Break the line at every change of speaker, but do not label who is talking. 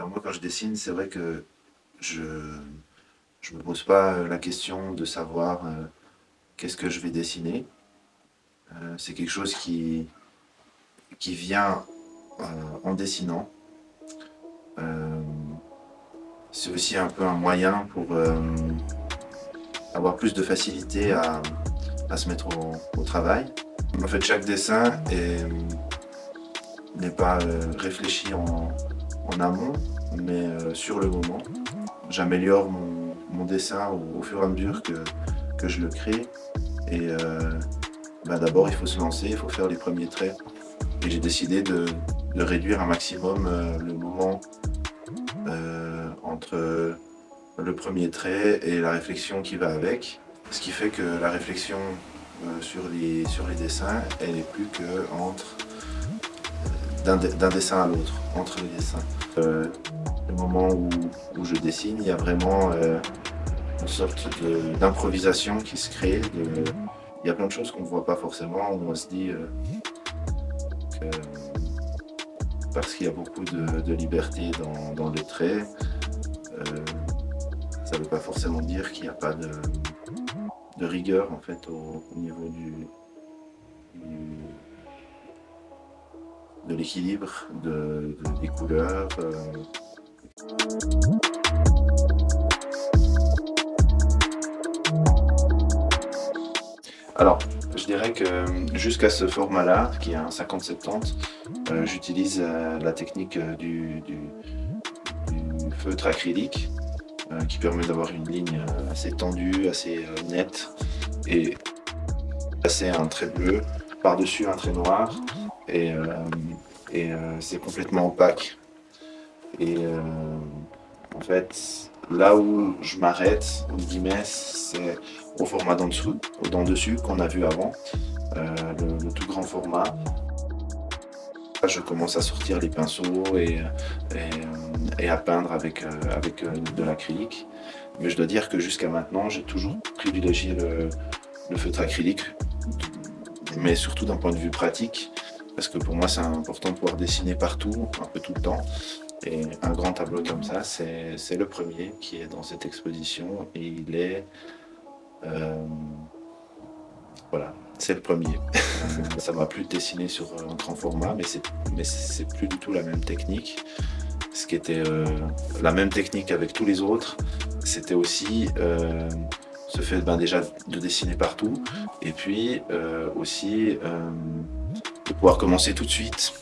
Moi, quand je dessine, c'est vrai que je me pose pas la question de savoir qu'est-ce que je vais dessiner. C'est quelque chose qui vient euh, en dessinant. Euh, c'est aussi un peu un moyen pour avoir plus de facilité à se mettre au travail. En fait, chaque dessin n'est pas réfléchi en amont, mais sur le moment. J'améliore mon dessin au fur et à mesure que je le crée. Et d'abord, il faut se lancer, il faut faire les premiers traits. Et j'ai décidé de réduire un maximum le moment entre le premier trait et la réflexion qui va avec. Ce qui fait que la réflexion sur les dessins, elle est plus que d'un dessin à l'autre, entre les dessins. Le moment où je dessine, il y a vraiment une sorte d'improvisation qui se crée. Il y a plein de choses qu'on ne voit pas forcément, où on se dit que parce qu'il y a beaucoup de liberté dans les traits, ça ne veut pas forcément dire qu'il n'y a pas de rigueur en fait au niveau de l'équilibre, des couleurs. Alors, je dirais que jusqu'à ce format-là, qui est un 50-70, j'utilise la technique du feutre acrylique, qui permet d'avoir une ligne assez tendue, assez nette, et passer un trait bleu par-dessus un trait noir, et c'est complètement opaque. Et en fait, là où je m'arrête, entre guillemets, c'est au format d'en dessus qu'on a vu avant, le tout grand format. Là, je commence à sortir les pinceaux et à peindre avec de l'acrylique. Mais je dois dire que jusqu'à maintenant, j'ai toujours privilégié le feutre acrylique, mais surtout d'un point de vue pratique, parce que pour moi, c'est important de pouvoir dessiner partout, un peu tout le temps. Et un grand tableau comme ça, c'est le premier qui est dans cette exposition, et il est... voilà, c'est le premier. Ça m'a plu de dessiner sur un grand format, mais c'est plus du tout la même technique. Ce qui était la même technique avec tous les autres, c'était aussi ce fait déjà de dessiner partout, et puis aussi de pouvoir commencer tout de suite.